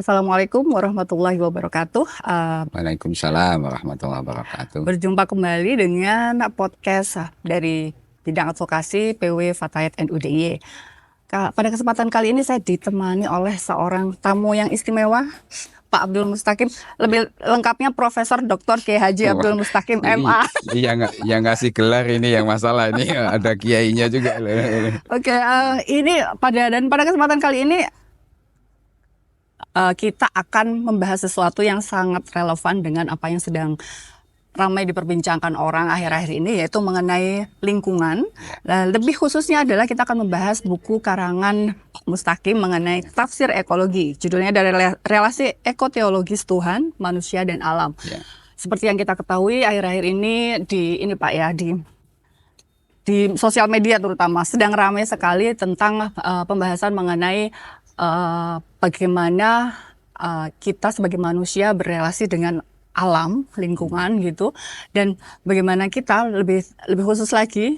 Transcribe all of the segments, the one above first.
Assalamualaikum warahmatullahi wabarakatuh. Waalaikumsalam warahmatullahi wabarakatuh. Berjumpa kembali dengan podcast dari bidang advokasi PW Fatayat NU DIY. Pada kesempatan kali ini saya ditemani oleh seorang tamu yang istimewa, Pak Abdul Mustaqim. Lebih lengkapnya Profesor Dr. Kiai Haji Abdul Mustaqim MA. Iya, yang ngasih gelar ini yang masalah ini ada kiainya juga. Oke, ini pada kesempatan kali ini kita akan membahas sesuatu yang sangat relevan dengan apa yang sedang ramai diperbincangkan orang akhir-akhir ini, yaitu mengenai lingkungan. Lebih khususnya adalah kita akan membahas buku karangan Mustaqim mengenai tafsir ekologi. Judulnya dari relasi ekoteologis Tuhan, manusia dan alam. Seperti yang kita ketahui akhir-akhir ini di sosial media terutama sedang ramai sekali tentang pembahasan mengenai bagaimana kita sebagai manusia berrelasi dengan alam, lingkungan gitu, dan bagaimana kita lebih khusus lagi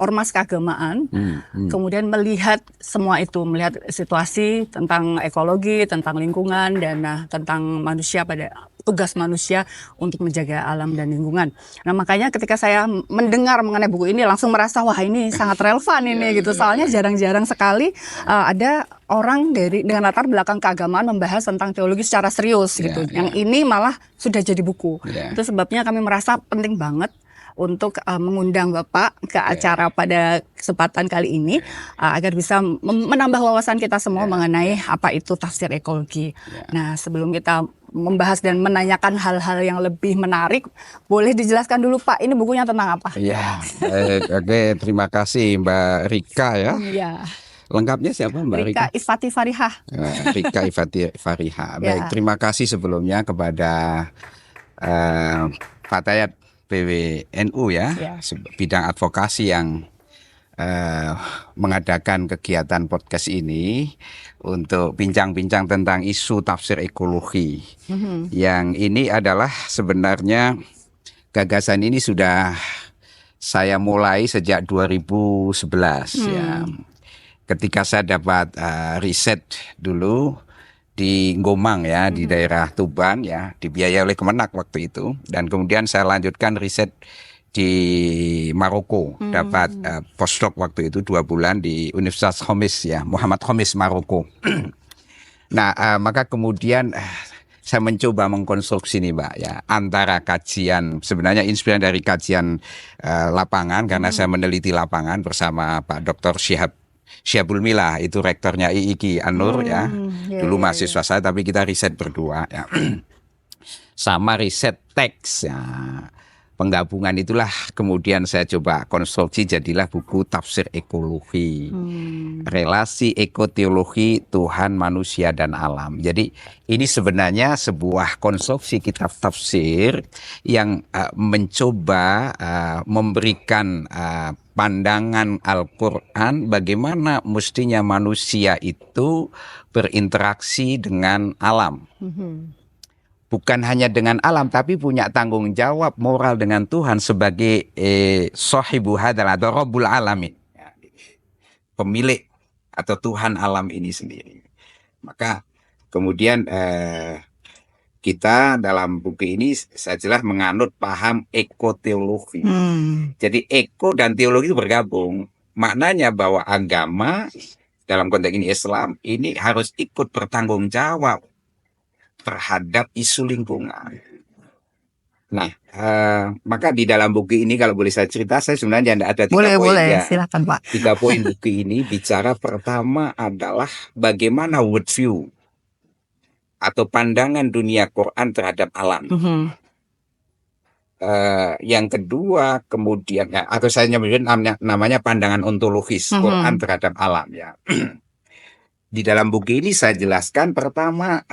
ormas keagamaan, kemudian melihat semua itu, melihat situasi tentang ekologi, tentang lingkungan, dan tentang manusia pada tugas manusia untuk menjaga alam dan lingkungan. Nah, makanya ketika saya mendengar mengenai buku ini langsung merasa wah ini sangat relevan ini gitu. Soalnya jarang-jarang sekali ada orang dengan latar belakang keagamaan membahas tentang teologi secara serius gitu. Yang ini malah sudah jadi buku. Itu sebabnya kami merasa penting banget untuk mengundang Bapak ke acara pada kesempatan kali ini agar bisa menambah wawasan kita semua mengenai apa itu tafsir ekologi. Nah, sebelum kita membahas dan menanyakan hal-hal yang lebih menarik, boleh dijelaskan dulu Pak, ini bukunya tentang apa? Iya, oke, terima kasih Mbak Rika ya. Iya. Lengkapnya siapa Mbak Rika? Rika Ifati Farihah. Rika Ifati Farihah. Baik, terima kasih sebelumnya kepada Fatayat PWNU ya, bidang advokasi yang mengadakan kegiatan podcast ini untuk bincang-bincang tentang isu tafsir ekologi. Yang ini adalah sebenarnya gagasan ini sudah saya mulai sejak 2011 ya. Ketika saya dapat riset dulu di Gomang ya, di daerah Tuban ya, dibiayai oleh Kemenak waktu itu, dan kemudian saya lanjutkan riset di Maroko, dapat postdoc waktu itu 2 bulan di Universitas Homs ya, Muhammad Homs Maroko. Nah, maka kemudian saya mencoba mengkonstruksi nih Mbak ya, antara kajian, sebenarnya inspirasi dari kajian lapangan karena saya meneliti lapangan bersama Pak Dr. Syihabul Milah, itu rektornya IIKI An-Nur ya. Dulu mahasiswa saya, tapi kita riset berdua ya. Sama riset teks ya. Penggabungan itulah kemudian saya coba konstruksi, jadilah buku tafsir ekologi. Relasi ekoteologi Tuhan, manusia dan alam. Jadi ini sebenarnya sebuah konstruksi kitab tafsir yang mencoba memberikan pandangan Al-Quran bagaimana mestinya manusia itu berinteraksi dengan alam. Bukan hanya dengan alam, tapi punya tanggung jawab moral dengan Tuhan sebagai sohibu hadal atau Rabbul Alamin, pemilik atau Tuhan alam ini sendiri. Maka kemudian kita dalam buku ini saya jelas menganut paham ekoteologi. Jadi eko dan teologi itu bergabung. Maknanya bahwa agama dalam konteks ini Islam ini harus ikut bertanggung jawab terhadap isu lingkungan. Nah, maka di dalam buku ini kalau boleh saya cerita, saya sebenarnya ada 3 poin. Boleh, silakan Pak. 3 poin buku ini bicara pertama adalah bagaimana worldview atau pandangan dunia Quran terhadap alam. Yang kedua kemudian atau saya nyebutkan namanya pandangan ontologis Quran terhadap alam ya. Di dalam buku ini saya jelaskan pertama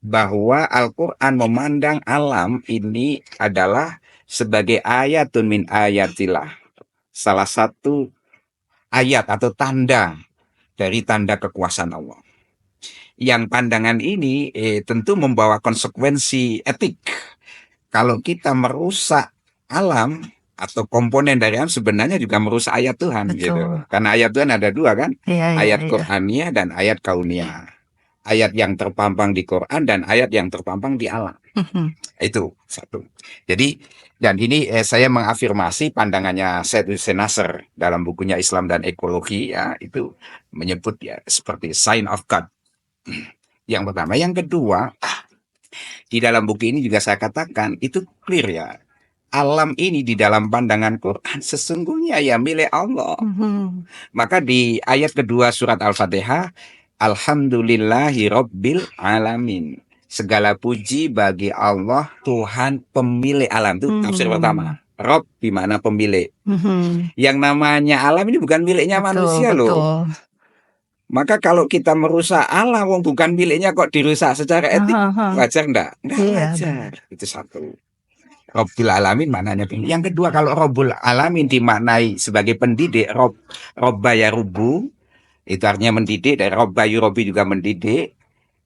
bahwa Al-Quran memandang alam ini adalah sebagai ayatun min ayatillah, salah satu ayat atau tanda dari tanda kekuasaan Allah. Yang pandangan ini tentu membawa konsekuensi etik. Kalau kita merusak alam atau komponen dari alam, sebenarnya juga merusak ayat Tuhan. Gitu. Karena ayat Tuhan ada 2 kan, ayat Qur'aniyah dan ayat kauniyah. ayat yang terpampang di Quran dan ayat yang terpampang di alam. Itu satu. Jadi, dan ini saya mengafirmasi pandangannya Said Hussein Nasr dalam bukunya Islam dan Ekologi, ya, itu menyebut ya seperti sign of God. Yang pertama, yang kedua, di dalam buku ini juga saya katakan itu clear ya. Alam ini di dalam pandangan Quran sesungguhnya ya milik Allah. Maka di ayat kedua surat Al-Fatihah, Alhamdulillahi Rabbil Alamin. Segala puji bagi Allah, Tuhan pemilik alam. Itu tafsir pertama. Rob di mana pemilik. Yang namanya alam ini bukan miliknya manusia loh. Maka kalau kita merusak alam, bukan miliknya kok dirusak secara etik, wajar enggak? Enggak wajar. Itu satu. Robbil Alamin maknanya. Yang kedua, kalau Robbul Alamin dimaknai sebagai pendidik, Robba ya Rubu, itu artinya mendidik, dan Robba Yurobi juga mendidik.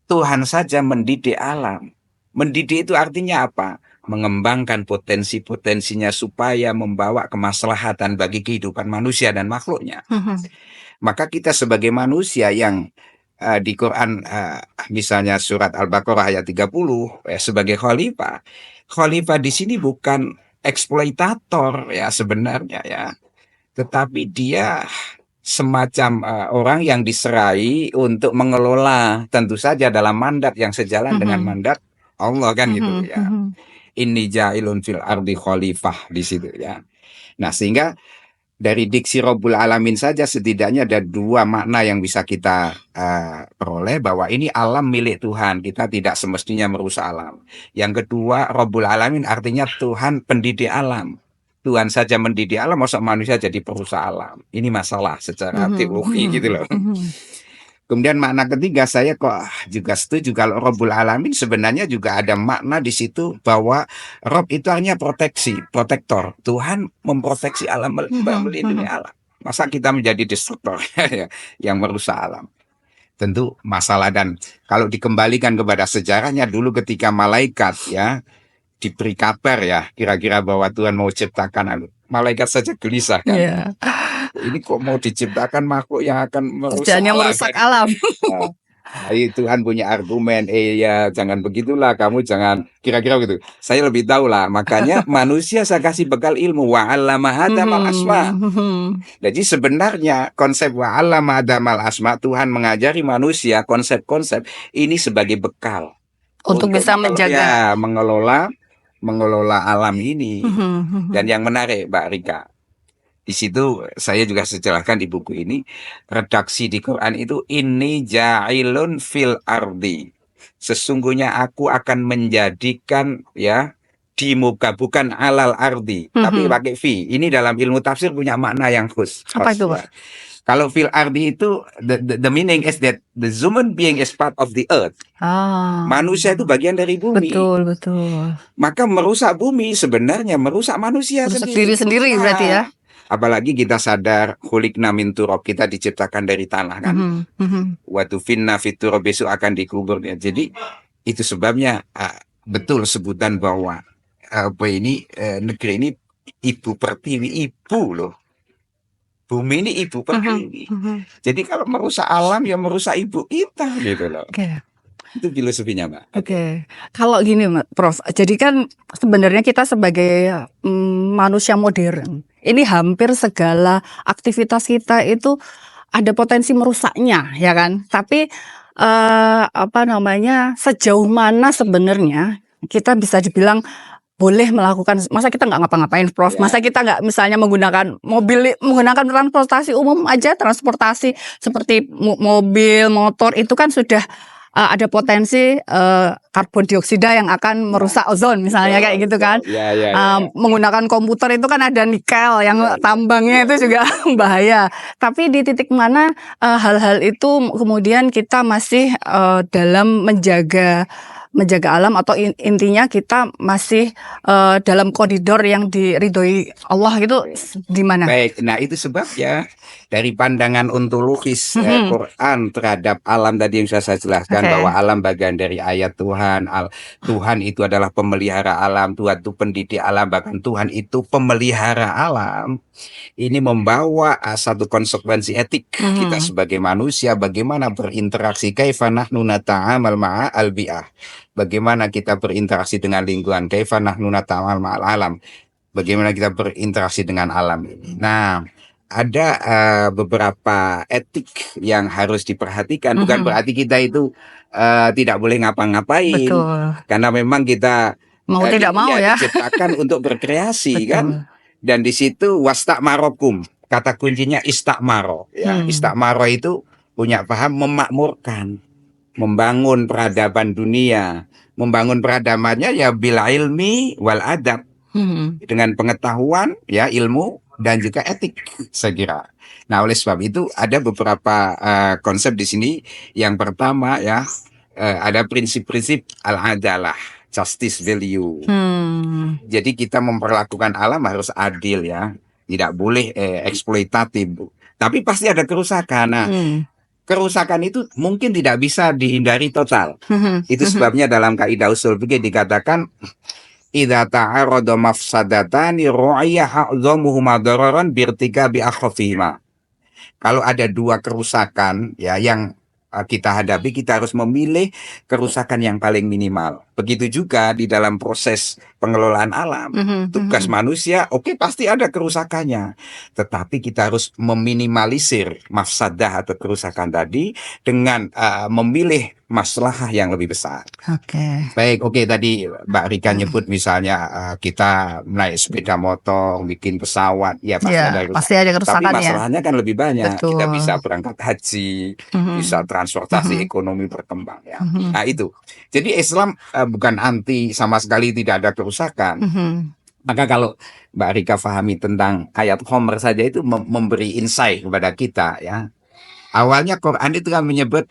Tuhan saja mendidik alam. Mendidik itu artinya apa? Mengembangkan potensi-potensinya supaya membawa kemaslahatan bagi kehidupan manusia dan makhluknya. Maka kita sebagai manusia yang di Quran misalnya surat Al-Baqarah ayat 30 sebagai khalifah. Khalifah di sini bukan eksploitator ya sebenarnya ya, tetapi dia semacam orang yang diserai untuk mengelola, tentu saja dalam mandat yang sejalan dengan mandat Allah kan gitu ya. Inni ja'ilun fil ardi khalifah di situ ya. Nah, sehingga dari diksi Rabbul Alamin saja setidaknya ada dua makna yang bisa kita peroleh, bahwa ini alam milik Tuhan, kita tidak semestinya merusak alam. Yang kedua, Rabbul Alamin artinya Tuhan pendidik alam. Tuhan saja mendidik alam, masa manusia jadi perusak alam. Ini masalah secara teologi gitu loh. Kemudian makna ketiga, saya kok juga setuju kalau Rabbul Alamin sebenarnya juga ada makna di situ bahwa Rob itu hanya proteksi, protektor. Tuhan memproteksi alam, melindungi alam. Masa kita menjadi destruktor yang merusak alam? Tentu masalah. Dan kalau dikembalikan kepada sejarahnya, dulu ketika malaikat ya diberi kabar ya kira-kira bahwa Tuhan mau ciptakan, malaikat saja gelisah kan. Ini kok mau diciptakan makhluk yang akan merusak alam. Nah, Tuhan punya argumen, ya jangan begitulah, kamu jangan kira-kira gitu. Saya lebih tahu lah, makanya manusia saya kasih bekal ilmu, wa'allama adamal asma. Jadi sebenarnya konsep wa'allama adamal asma, Tuhan mengajari manusia konsep-konsep ini sebagai bekal untuk bisa menjaga, mengelola alam ini. Dan yang menarik Mbak Rika, di situ saya juga sejelaskan di buku ini, redaksi di Quran itu inni ja'ilun fil ardi. Sesungguhnya aku akan menjadikan ya di muka, bukan alal ardi, tapi pakai fi. Ini dalam ilmu tafsir punya makna yang khusus. Apa itu, Pak? Kalau fil ardi itu the meaning is that the human being is part of the earth. Manusia itu bagian dari bumi. Betul. Maka merusak bumi sebenarnya merusak manusia sendiri berarti ya. Apalagi kita sadar khuliqna min turab, kita diciptakan dari tanah kan. Wa tufinna fit turab, besok akan dikubur ya. Jadi itu sebabnya betul sebutan bahwa negeri ini ibu pertiwi, ibu loh. Bumi ini ibu pertiwi. Jadi kalau merusak alam ya merusak ibu kita gitu loh. Itu filosofinya, Mbak. Kalau gini, Prof. Jadi kan sebenarnya kita sebagai manusia modern, ini hampir segala aktivitas kita itu ada potensi merusaknya, ya kan? Tapi sejauh mana sebenarnya kita bisa dibilang boleh melakukan, masa kita nggak ngapa-ngapain, Prof? Masa kita nggak misalnya menggunakan menggunakan transportasi umum aja, transportasi seperti mobil, motor, itu kan sudah ada potensi karbon dioksida yang akan merusak ozon misalnya kayak gitu kan. Menggunakan komputer itu kan ada nikel yang tambangnya itu juga bahaya. Tapi di titik mana hal-hal itu kemudian kita masih dalam menjaga alam, atau intinya kita masih dalam koridor yang diridhoi Allah gitu, di mana? Baik, nah itu sebabnya dari pandangan ontologis Quran terhadap alam tadi yang sudah saya jelaskan, bahwa alam bagian dari ayat Tuhan. Tuhan itu adalah pemelihara alam, Tuhan itu pendidik alam, bahkan Tuhan itu pemelihara alam. ini membawa satu konsekuensi etik kita sebagai manusia, bagaimana berinteraksi, kaifa nahnu nata'amal ma'a al-bi'ah, bagaimana kita berinteraksi dengan lingkungan, kaifa nahnu nata'amal ma'al alam, bagaimana kita berinteraksi dengan alam ini. Nah, ada beberapa etik yang harus diperhatikan. Bukan berarti kita itu tidak boleh ngapa-ngapain, Betul. karena memang kita Mau tidak mau ya. diciptakan untuk berkreasi Betul. kan. Dan di situ wastakmarokum, kata kuncinya istakmaro. Ya, istakmaro itu punya paham memakmurkan, membangun peradaban dunia. Membangun peradabannya ya bil ilmi wal adab, dengan pengetahuan, ya ilmu dan juga etik, saya kira. Nah, oleh sebab itu ada beberapa konsep di sini. Yang pertama ya, ada prinsip-prinsip al-adalah, justice value. Jadi kita memperlakukan alam harus adil ya, tidak boleh eksploitatif. Tapi pasti ada kerusakan. Nah, kerusakan itu mungkin tidak bisa dihindari total. Itu sebabnya dalam kaidah usul fikih dikatakan idza ta'arada mafsadatani ru'ya ha'dhamuhuma dararan birtikabi akhafihima. Kalau ada dua kerusakan ya yang kita hadapi, kita harus memilih kerusakan yang paling minimal. Begitu juga di dalam proses pengelolaan alam. Tugas manusia, oke, pasti ada kerusakannya. Tetapi kita harus meminimalisir mafsadah atau kerusakan tadi dengan memilih maslahah yang lebih besar. Baik, oke, tadi Mbak Rika nyebut misalnya kita naik sepeda motor, bikin pesawat, ya pasti ada kerusakan. Tapi masalahnya kan lebih banyak. Betul. Kita bisa berangkat haji, bisa transportasi ekonomi berkembang ya. Nah itu. Jadi Islam bukan anti sama sekali tidak ada kerusakan. Maka kalau Mbak Rika pahami tentang ayat Homer saja itu memberi insight kepada kita ya. Awalnya Quran itu kan menyebut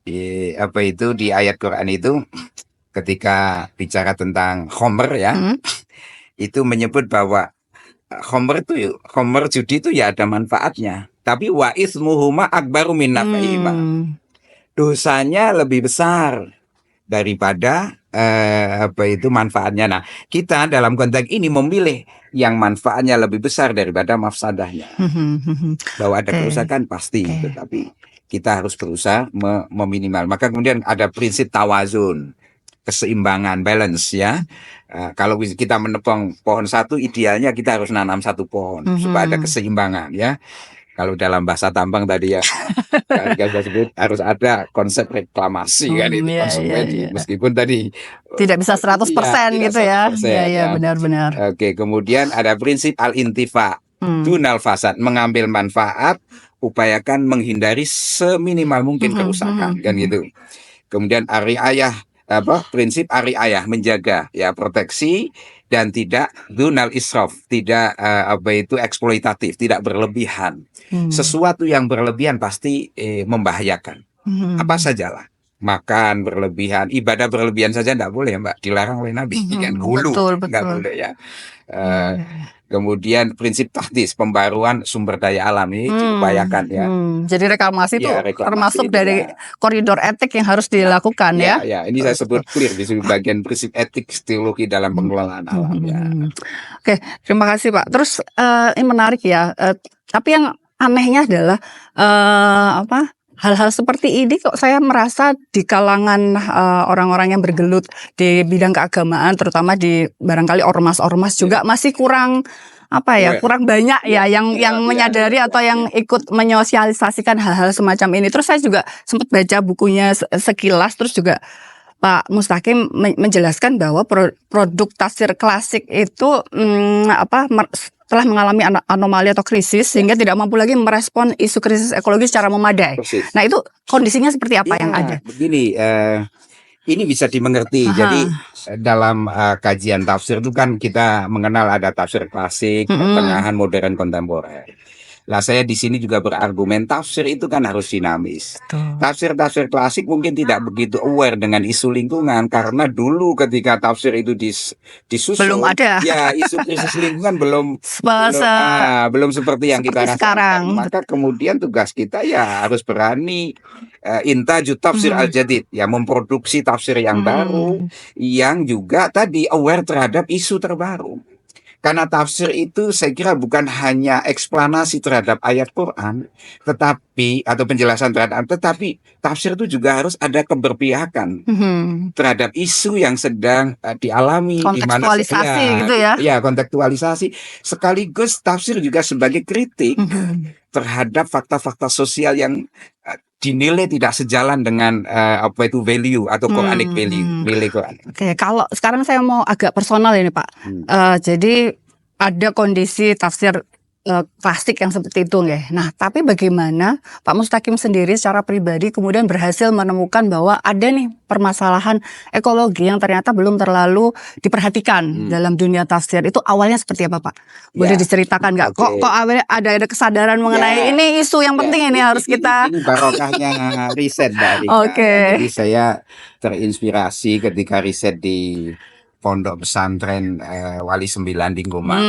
di ayat Quran itu ketika bicara tentang Homer ya, itu menyebut bahwa Homer judi itu ya ada manfaatnya, tapi wa ismuhuma akbaru min naf'ihima. Dosanya lebih besar daripada manfaatnya. Nah, kita dalam konteks ini memilih yang manfaatnya lebih besar daripada mafsadahnya. Bahwa ada kerusakan pasti, tetapi kita harus berusaha meminimal. Maka kemudian ada prinsip tawazun, keseimbangan, balance ya. Kalau kita menebang pohon satu, idealnya kita harus nanam satu pohon supaya ada keseimbangan ya. Kalau dalam bahasa tambang tadi ya, harus ada konsep reklamasi kan itu konsekuensi. Meskipun tadi tidak bisa 100% gitu ya. Iya, benar-benar. Oke, kemudian ada prinsip al-intifa, dunal fasad, mengambil manfaat, upayakan menghindari seminimal mungkin kerusakan kan gitu. Kemudian prinsip ariayah, menjaga ya, proteksi dan tidak dunal israf, tidak eksploitatif, tidak berlebihan. Sesuatu yang berlebihan pasti membahayakan. Apa sajalah. Makan berlebihan, ibadah berlebihan saja tidak boleh Mbak, dilarang oleh Nabi kan, hulu nggak boleh ya. Kemudian prinsip tahdis, pembaruan sumber daya alam ini diupayakan ya. Jadi reklamasi itu termasuk dari koridor etik yang harus dilakukan ya. Ya, ini saya sebut clear di bagian prinsip etik teologi dalam pengelolaan alam ya. Oke, terima kasih Pak. Terus ini menarik ya. Tapi yang anehnya adalah hal-hal seperti ini kok saya merasa di kalangan orang-orang yang bergelut di bidang keagamaan, terutama di barangkali ormas-ormas juga masih kurang kurang banyak ya yang menyadari atau yang ikut menyosialisasikan hal-hal semacam ini. Terus saya juga sempat baca bukunya sekilas, terus juga Pak Mustaqim menjelaskan bahwa produk tafsir klasik itu telah mengalami anomali atau krisis sehingga tidak mampu lagi merespon isu krisis ekologi secara memadai. Nah, itu kondisinya seperti apa yang ada? Begini, ini bisa dimengerti. Jadi dalam kajian tafsir itu kan kita mengenal ada tafsir klasik, pertengahan, modern, kontemporer. Lah saya di sini juga berargumen tafsir itu kan harus dinamis. Tafsir-tafsir klasik mungkin tidak begitu aware dengan isu lingkungan karena dulu ketika tafsir itu disusun, belum ada. Ya, isu krisis lingkungan belum seperti yang kita rasakan sekarang. Maka kemudian tugas kita ya harus berani intaju tafsir al-jadid, ya, memproduksi tafsir yang baru yang juga tadi aware terhadap isu terbaru. Karena tafsir itu saya kira bukan hanya eksplanasi terhadap ayat Quran, tetapi atau penjelasan terhadap, tetapi tafsir itu juga harus ada keberpihakan terhadap isu yang sedang dialami di mana kontekstualisasi gitu ya. Ya, kontekstualisasi. Sekaligus tafsir juga sebagai kritik terhadap fakta-fakta sosial yang dinilai tidak sejalan dengan apa itu value atau Quranic value, nilai Quran. Oke, kalau sekarang saya mau agak personal ini Pak. Jadi ada kondisi tafsir klasik yang seperti itu nggih. Nah, tapi bagaimana Pak Mustaqim sendiri secara pribadi kemudian berhasil menemukan bahwa ada nih permasalahan ekologi yang ternyata belum terlalu diperhatikan dalam dunia tafsir. Itu awalnya seperti apa, Pak? Boleh diceritakan nggak? Kok awalnya ada kesadaran mengenai ini isu yang penting ini harus kita. Ini barokahnya riset dari. Jadi saya terinspirasi ketika riset di Pondok Pesantren Wali 9 di Gombang.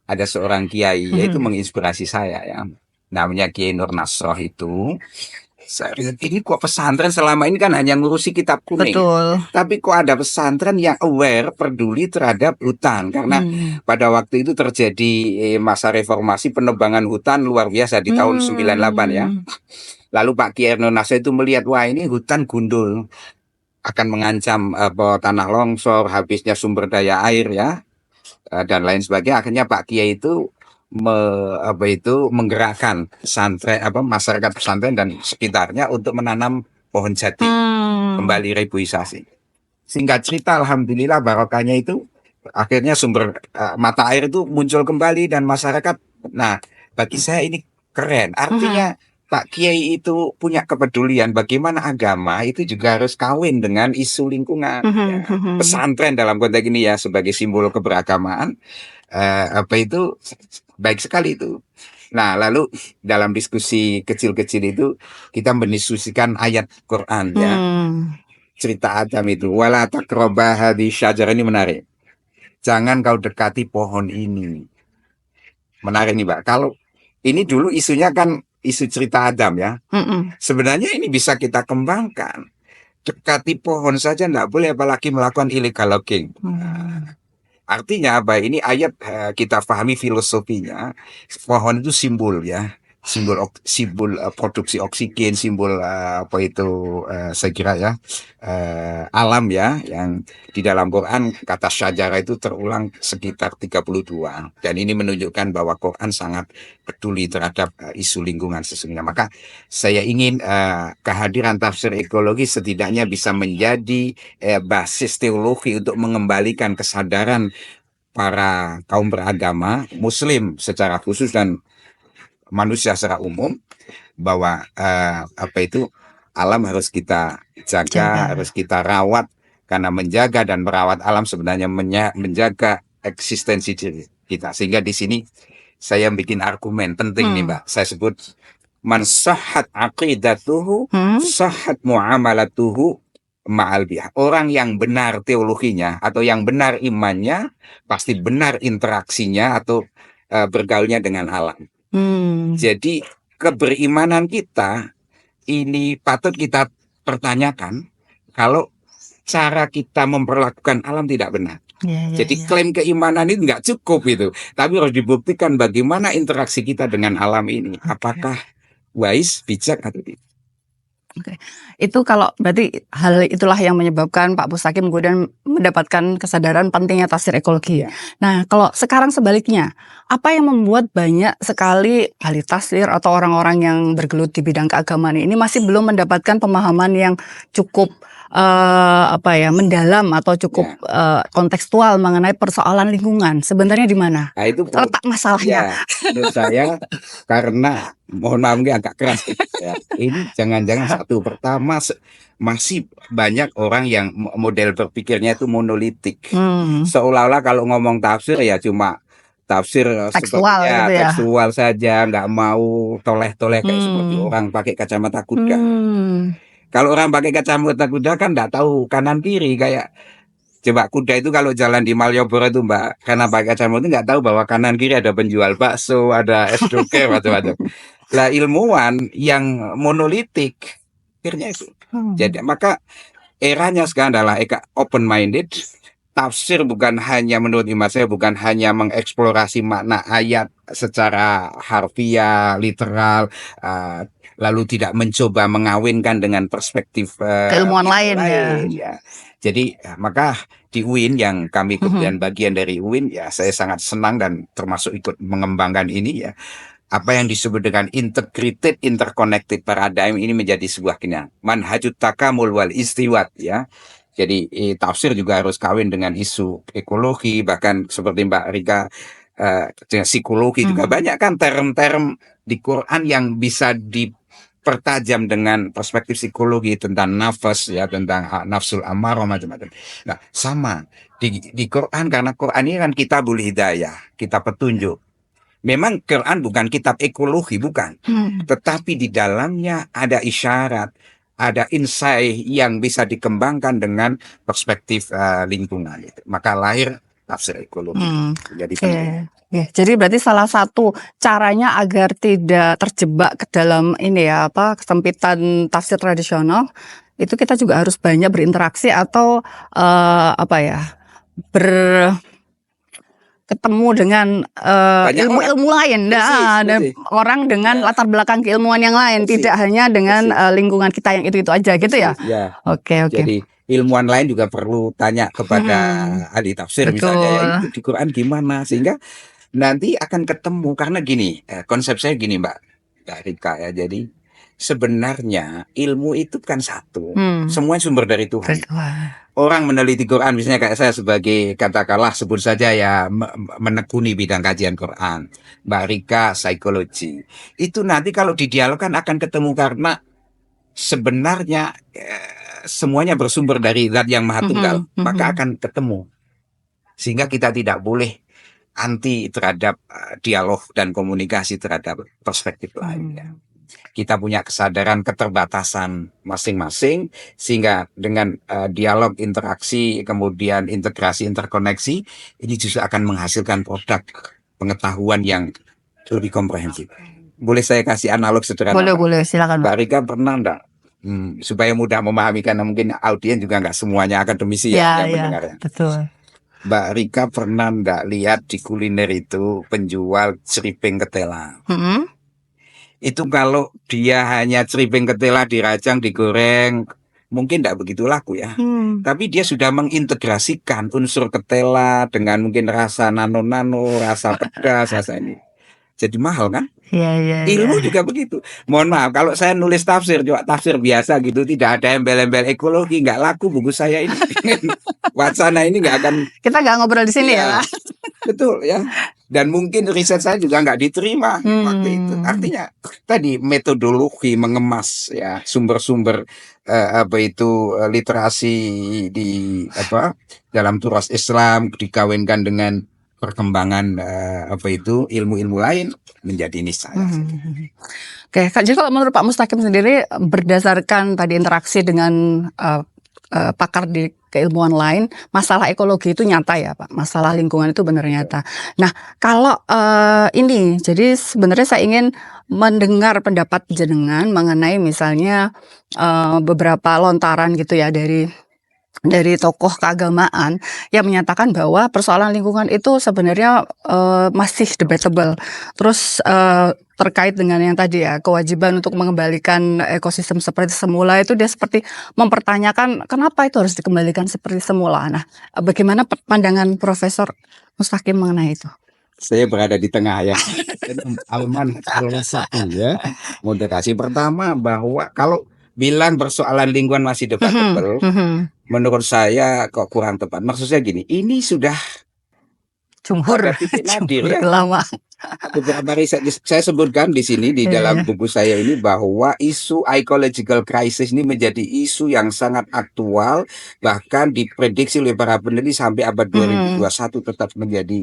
Ada seorang kiai yaitu menginspirasi saya ya, namanya Kiai Nur Nasroh itu. Ini kok pesantren selama ini kan hanya ngurusi kitab kuning. Betul. Tapi kok ada pesantren yang aware, peduli terhadap hutan. Karena pada waktu itu terjadi masa reformasi, penebangan hutan luar biasa di tahun 98 ya. Lalu Pak Kiai Nur Nasroh itu melihat, wah ini hutan gundul, akan mengancam tanah longsor, habisnya sumber daya air ya, dan lain sebagainya. Akhirnya Pak Kiai itu menggerakkan pesantren, masyarakat pesantren dan sekitarnya untuk menanam pohon jati, kembali reboisasi. Singkat cerita, alhamdulillah barokahnya itu akhirnya sumber mata air itu muncul kembali dan masyarakat. Nah, bagi saya ini keren. Artinya Pak Kiai itu punya kepedulian bagaimana agama itu juga harus kawin dengan isu lingkungan. Ya. Pesantren dalam konteks ini ya sebagai simbol keberagamaan, baik sekali itu. Nah, lalu dalam diskusi kecil-kecil itu kita mendiskusikan ayat Quran ya. Cerita Adam itu, wala taqraba hadhihi syajarah, ini menarik. Jangan kau dekati pohon ini. Menarik nih, Pak. Kalau ini dulu isunya kan isu cerita Adam ya. Sebenarnya ini bisa kita kembangkan. Dekati pohon saja enggak boleh, apalagi melakukan illegal logging. Artinya apa? Ini ayat kita pahami filosofinya. Pohon itu simbol ya. Simbol produksi oksigen, simbol saya kira ya alam ya, yang di dalam Quran kata syajarah itu terulang sekitar 32, dan ini menunjukkan bahwa Quran sangat peduli terhadap isu lingkungan sesungguhnya. Maka saya ingin kehadiran tafsir ekologi setidaknya bisa menjadi basis teologi untuk mengembalikan kesadaran para kaum beragama Muslim secara khusus dan manusia secara umum bahwa alam harus kita jaga, harus kita rawat, karena menjaga dan merawat alam sebenarnya menjaga eksistensi kita. Sehingga di sini saya bikin argumen penting nih, Mbak. Saya sebut man sahhat aqidatuhu sahhat muamalatuhu ma'al biha. Orang yang benar teologinya atau yang benar imannya pasti benar interaksinya atau bergaulnya dengan alam. Jadi keberimanan kita ini patut kita pertanyakan kalau cara kita memperlakukan alam tidak benar. Jadi klaim keimanan itu nggak cukup itu, tapi harus dibuktikan bagaimana interaksi kita dengan alam ini. Apakah wise, bijak atau tidak. Itu kalau berarti hal itulah yang menyebabkan Pak Mustaqim kemudian mendapatkan kesadaran pentingnya tafsir ekologi. Nah, kalau sekarang sebaliknya, apa yang membuat banyak sekali ahli tafsir atau orang-orang yang bergelut di bidang keagamaan ini masih belum mendapatkan pemahaman yang cukup mendalam atau cukup kontekstual mengenai persoalan lingkungan? Sebenarnya di mana? Nah, itu letak masalahnya. Menurut saya karena mohon maaf agak keras ya. Ini jangan-jangan satu, pertama masih banyak orang yang model berpikirnya itu monolitik. Seolah-olah kalau ngomong tafsir ya cuma tafsir tekstual, tekstual saja, nggak mau toleh-toleh kayak seperti orang pakai kacamata kuda. Kalau orang pakai kacamata kuda kan nggak tahu kanan kiri, kayak coba kuda itu kalau jalan di Malioboro itu, Mbak, karena pakai kacamata itu nggak tahu bahwa kanan kiri ada penjual bakso, ada es doger, macam-macam. Lah ilmuwan yang monolitik akhirnya itu. Jadi maka eranya sekarang adalah open minded, tafsir bukan hanya, menurut imat saya, bukan hanya mengeksplorasi makna ayat secara harfiah, literal, lalu tidak mencoba mengawinkan dengan perspektif Keilmuan ilmu lain ya. lain ya. Jadi maka di UIN yang kami kemudian bagian dari UIN ya, saya sangat senang dan termasuk ikut mengembangkan ini ya. Apa yang disebut dengan integrated interconnected paradigm ini menjadi sebuah manhajut takamul wal istiwat ya. Jadi tafsir juga harus kawin dengan isu ekologi, bahkan seperti Mbak Rika psikologi juga banyak kan term-term di Quran yang bisa dipertajam dengan perspektif psikologi tentang nafas ya, tentang nafsul amarah macam-macam. Nah, sama di Quran, karena Quran ini kan kitabul hidayah, kitab petunjuk. Memang Quran bukan kitab ekologi, bukan. Tetapi di dalamnya ada isyarat, ada insight yang bisa dikembangkan dengan perspektif lingkungan. Maka lahir tafsir ekologi. Jadi penting. Jadi berarti salah satu caranya agar tidak terjebak ke dalam ini ya, kesempitan tafsir tradisional, itu kita juga harus banyak berinteraksi atau ketemu dengan ilmu-ilmu lain, dan orang dengan latar belakang keilmuan yang lain, tidak hanya dengan lingkungan kita yang itu aja gitu ya. Oke. Jadi ilmuwan lain juga perlu tanya kepada ahli tafsir. Betul. Misalnya ya, itu di Quran gimana, sehingga nanti akan ketemu. Karena gini, konsep saya gini Mbak Rika ya. Jadi sebenarnya ilmu itu kan satu, semua sumber dari Tuhan. Orang meneliti Quran, misalnya kayak saya sebagai, katakanlah sebut saja ya, menekuni bidang kajian Quran, Mbak Rika psikologi, itu nanti kalau didialogkan akan ketemu, karena sebenarnya semuanya bersumber dari Zat yang Maha Tunggal, maka akan ketemu. Sehingga kita tidak boleh anti terhadap dialog dan komunikasi terhadap perspektif lain. Kita punya kesadaran keterbatasan masing-masing, sehingga dengan dialog, interaksi, kemudian integrasi, interkoneksi, ini justru akan menghasilkan produk pengetahuan yang lebih komprehensif. Boleh saya kasih analog sederhana? Boleh, silakan. Mbak Rika pernah enggak, supaya mudah memahami, karena mungkin audiens juga enggak semuanya akademisi yang mendengarnya. Betul. Mbak Rika pernah enggak lihat di kuliner itu penjual ceriping ketela? Itu kalau dia hanya ceriping ketela dirajang, digoreng, mungkin tidak begitu laku ya. Tapi dia sudah mengintegrasikan unsur ketela dengan mungkin rasa nano-nano, rasa pedas, rasa ini. Jadi mahal kan? Ilmu juga begitu. Mohon maaf, kalau saya nulis tafsir, juga tafsir biasa gitu, tidak ada embel-embel ekologi, nggak laku buku saya ini. Wacana ini nggak akan. Kita nggak ngobrol di sini ya. Betul ya. Dan mungkin riset saya juga nggak diterima waktu itu. Artinya tadi metodologi mengemas ya sumber-sumber literasi di dalam turas Islam dikawinkan dengan perkembangan ilmu-ilmu lain menjadi niscaya. Oke, jadi kalau menurut Pak Mustaqim sendiri, berdasarkan tadi interaksi dengan pakar di keilmuan lain, masalah ekologi itu nyata ya Pak, masalah lingkungan itu benar nyata. Nah, kalau ini, jadi sebenarnya saya ingin mendengar pendapat jenengan mengenai misalnya beberapa lontaran gitu ya dari tokoh keagamaan yang menyatakan bahwa persoalan lingkungan itu sebenarnya masih debatable. Terus terkait dengan yang tadi ya, kewajiban untuk mengembalikan ekosistem seperti semula, itu dia seperti mempertanyakan kenapa itu harus dikembalikan seperti semula. Nah, bagaimana pandangan Profesor Mustaqim mengenai itu? Saya berada di tengah ya. Alman al-wasat ya. Moderasi pertama, bahwa kalau bilang persoalan lingkungan masih debatable, menurut saya kok kurang tepat. Maksud saya gini, ini sudah jumhur ya. Lama. Beberapa riset saya sebutkan di sini di dalam buku saya ini, bahwa isu ecological crisis ini menjadi isu yang sangat aktual, bahkan diprediksi oleh para peneliti sampai abad 2021 tetap menjadi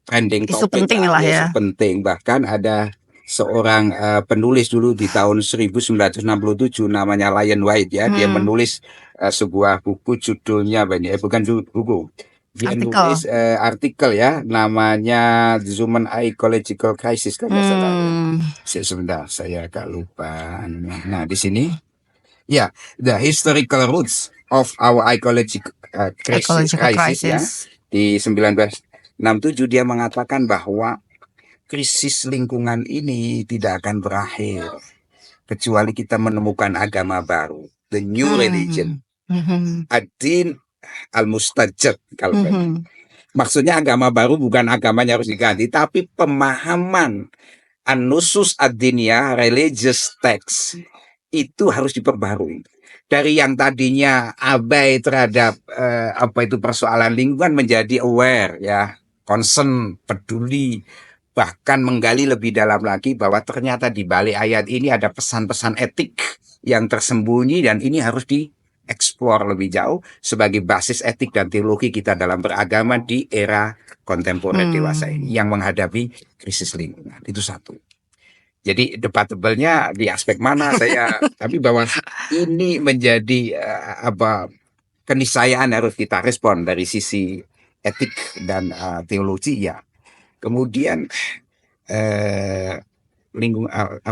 trending isu topik penting lah ya. Isu penting. Bahkan ada seorang penulis dulu di tahun 1967 namanya Lyon White ya, dia menulis sebuah buku, judulnya bukan buku. Dia nulis artikel ya, namanya The Human Ecological Crisis kalau nggak salah. Sebentar, saya agak lupa. Nah, di sini ya, The Historical Roots of our ecological crisis ya, di 1967 dia mengatakan bahwa krisis lingkungan ini tidak akan berakhir kecuali kita menemukan agama baru, the new religion, ad-din al-mustajab. Kalau maksudnya agama baru bukan agamanya harus diganti, tapi pemahaman an-nusus ad-diniyah, religious text itu harus diperbarui. Dari yang tadinya abai terhadap persoalan lingkungan menjadi aware ya, concern, peduli, bahkan menggali lebih dalam lagi bahwa ternyata di balik ayat ini ada pesan-pesan etik yang tersembunyi dan ini harus dieksplor lebih jauh sebagai basis etik dan teologi kita dalam beragama di era kontemporer dewasa ini yang menghadapi krisis lingkungan. Itu satu. Jadi debatable-nya di aspek mana saya tapi bahwa ini menjadi keniscayaan harus kita respon dari sisi etik dan teologi ya. Kemudian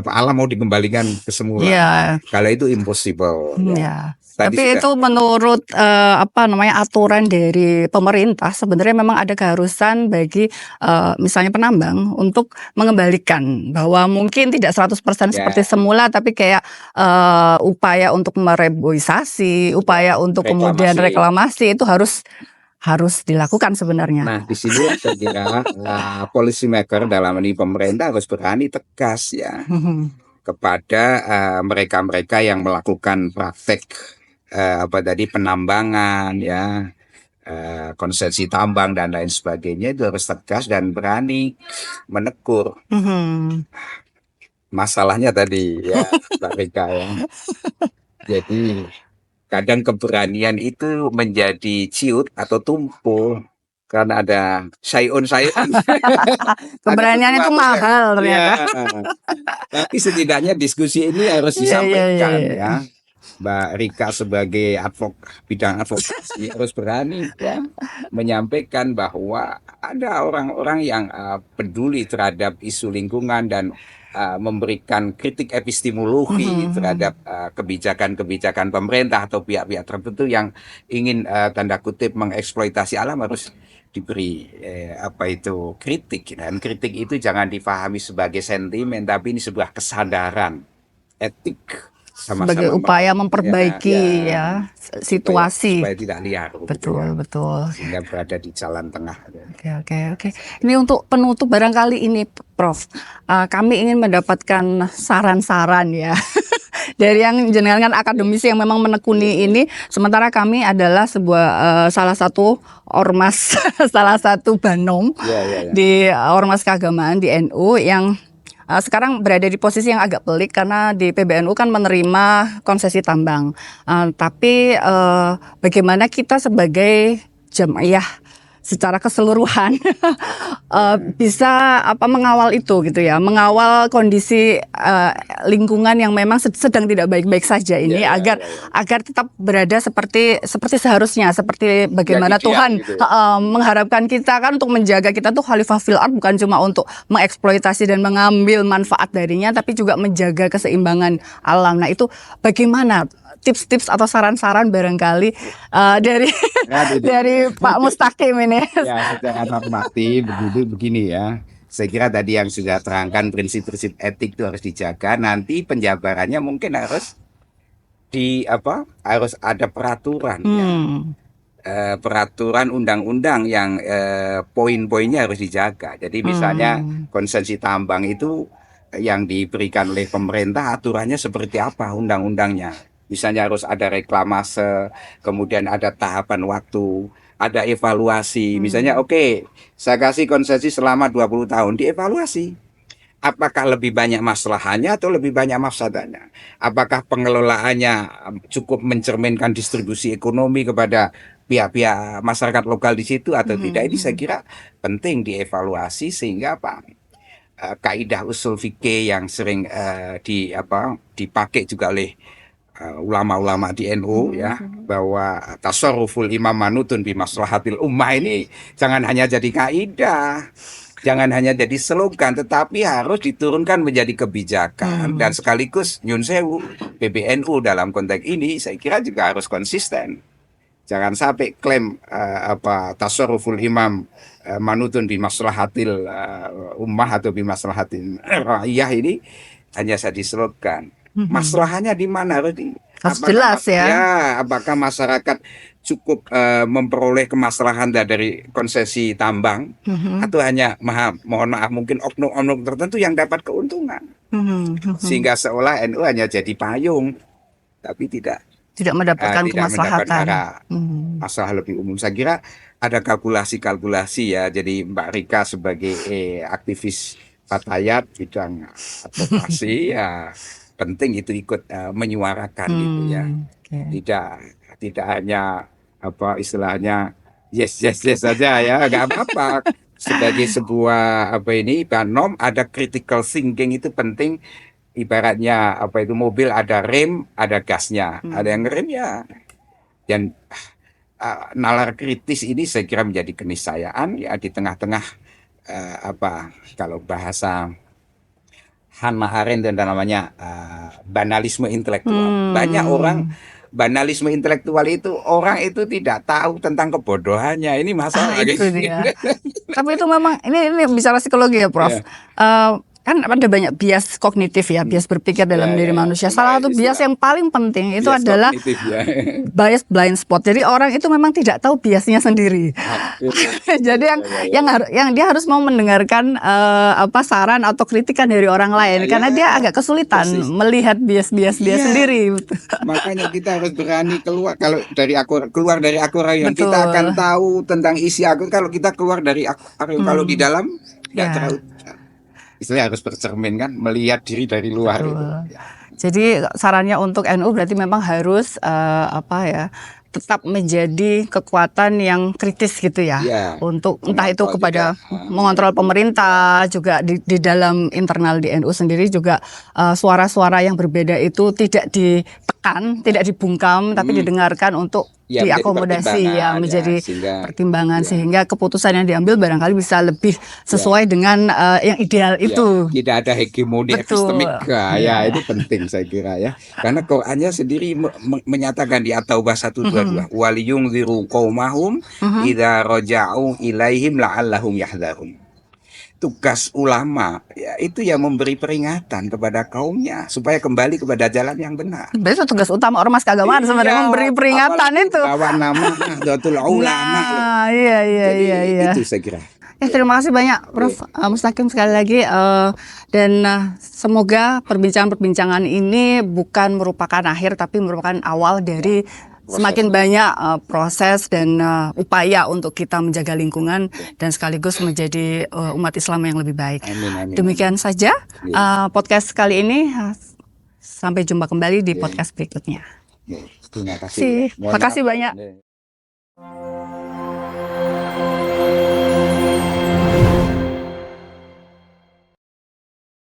alam mau dikembalikan ke semula. Kalau itu impossible. Tapi itu menurut aturan dari pemerintah sebenarnya memang ada keharusan bagi misalnya penambang untuk mengembalikan bahwa mungkin tidak 100% seperti semula, tapi kayak upaya untuk mereboisasi, upaya untuk kemudian reklamasi itu harus dilakukan sebenarnya. Nah, di sini saya kira policy maker dalam ini pemerintah harus berani tegas ya kepada mereka-mereka yang melakukan praktek penambangan ya, konsesi tambang dan lain sebagainya, itu harus tegas dan berani menegur. Masalahnya tadi ya, Mbak Rika ya. Jadi kadang keberanian itu menjadi ciut atau tumpul karena ada sayun. Keberanian itu mahal ternyata. Tapi setidaknya diskusi ini harus disampaikan ya. Mbak Rika sebagai bidang advokasi harus berani ya menyampaikan bahwa ada orang-orang yang peduli terhadap isu lingkungan dan memberikan kritik epistemologi terhadap kebijakan-kebijakan pemerintah atau pihak-pihak tertentu yang ingin tanda kutip mengeksploitasi alam harus diberi kritik, dan kritik itu jangan difahami sebagai sentimen tapi ini sebuah kesadaran etik sebagai upaya memperbaiki situasi supaya tidak liar. Betul. Sehingga berada di jalan tengah. Oke. Ini untuk penutup barangkali ini, Prof. Kami ingin mendapatkan saran-saran ya dari yang jenengan akademisi yang memang menekuni ini. Sementara kami adalah salah satu ormas, salah satu banom di ormas keagamaan di NU yang sekarang berada di posisi yang agak pelik karena di PBNU kan menerima konsesi tambang. Tapi bagaimana kita sebagai jamaah secara keseluruhan bisa mengawal itu gitu ya, mengawal kondisi lingkungan yang memang sedang tidak baik-baik saja ini agar tetap berada seperti seharusnya, seperti bagaimana Tuhan gitu mengharapkan kita kan untuk menjaga kita tuh khalifah fil ard, bukan cuma untuk mengeksploitasi dan mengambil manfaat darinya, tapi juga menjaga keseimbangan alam. Nah, itu bagaimana tips-tips atau saran-saran barangkali dari Pak Mustaqim ini? Ya, secara normatif begini ya. Saya kira tadi yang sudah terangkan prinsip-prinsip etik itu harus dijaga. Nanti penjabarannya mungkin harus harus ada peraturan ya. Peraturan undang-undang yang poin-poinnya harus dijaga. Jadi misalnya konsesi tambang itu yang diberikan oleh pemerintah aturannya seperti apa undang-undangnya. Misalnya harus ada reklamase, kemudian ada tahapan waktu, ada evaluasi. Misalnya saya kasih konsesi selama 20 tahun, dievaluasi. Apakah lebih banyak maslahannya atau lebih banyak mafsadanya? Apakah pengelolaannya cukup mencerminkan distribusi ekonomi kepada pihak-pihak masyarakat lokal di situ atau tidak? Ini saya kira penting dievaluasi sehingga kaidah usul fikih yang sering dipakai juga oleh ulama-ulama di NU ya, bahwa tasarruful imam manutun bi maslahatil ummah ini jangan hanya jadi kaidah, jangan hanya jadi slogan, tetapi harus diturunkan menjadi kebijakan dan sekaligus nyun sewu PBNU dalam konteks ini saya kira juga harus konsisten Jangan sampai klaim tasarruful imam manutun bi maslahatil ummah atau bi maslahatin ra'iyah ini hanya saya diselotkan. Masalahnya di mana? Harus jelas ya. Ya, apakah masyarakat cukup memperoleh kemaslahan dari konsesi tambang atau hanya mohon maaf mungkin oknum-oknum tertentu yang dapat keuntungan. Sehingga seolah NU hanya jadi payung tapi tidak mendapatkan kemaslahatan. Masalah lebih umum. Saya kira ada kalkulasi ya. Jadi Mbak Rika sebagai aktivis Fatayat bidang advokasi ya penting itu ikut menyuarakan gitu ya. Tidak hanya istilahnya yes saja ya, nggak apa-apa. Sebagai sebuah banom ada critical thinking itu penting. Ibaratnya mobil ada rem, ada gasnya, ada yang ngerem ya. Dan nalar kritis ini saya kira menjadi keniscayaan ya di tengah-tengah kalau bahasa Hannah Arendt dan namanya banalisme intelektual. Banyak orang banalisme intelektual itu orang itu tidak tahu tentang kebodohannya. Ini masalah itu dia. Tapi itu memang ini bicara psikologi ya, Prof. Kan ada banyak bias kognitif ya, bias berpikir dalam diri manusia. Salah satu bias yang paling penting itu adalah bias blind spot. Jadi orang itu memang tidak tahu biasnya sendiri. Jadi yang dia harus mau mendengarkan saran atau kritikan dari orang lain karena dia agak kesulitan melihat bias dia sendiri. Makanya kita harus berani keluar dari aquarium. Kita akan tahu tentang isi aquarium kalau kita keluar dari aquarium. Kalau di dalam nggak terlalu. Istilahnya harus bercermin kan, melihat diri dari luar. Itu. Jadi sarannya untuk NU berarti memang harus tetap menjadi kekuatan yang kritis gitu ya, untuk entah itu kepada mengontrol pemerintah, juga di dalam internal di NU sendiri juga suara-suara yang berbeda itu tidak ditekan, tidak dibungkam, tapi didengarkan untuk diakomodasi menjadi pertimbangan sehingga keputusan yang diambil barangkali bisa lebih sesuai dengan yang ideal itu. Tidak ada hegemoni epistemik ya itu penting saya kira ya. Karena Qur'annya sendiri menyatakan di At-Taubah 122 waliyungziru qaumahum idza raja'u ilaihim la'allahum yahdharun. Tugas ulama ya itu yang memberi peringatan kepada kaumnya supaya kembali kepada jalan yang benar. Itu tugas utama ormas keagamaan sebenarnya, memberi peringatan itu. Bawa nama Nahdlatul Ulama. Iya. Itu saya kira. Terima kasih banyak Prof. Mustaqim sekali lagi dan semoga perbincangan-perbincangan ini bukan merupakan akhir tapi merupakan awal dari semakin banyak proses dan upaya untuk kita menjaga lingkungan dan sekaligus menjadi umat Islam yang lebih baik. Amin. Demikian saja podcast kali ini. Sampai jumpa kembali di podcast berikutnya. Terima kasih. Terima kasih banyak.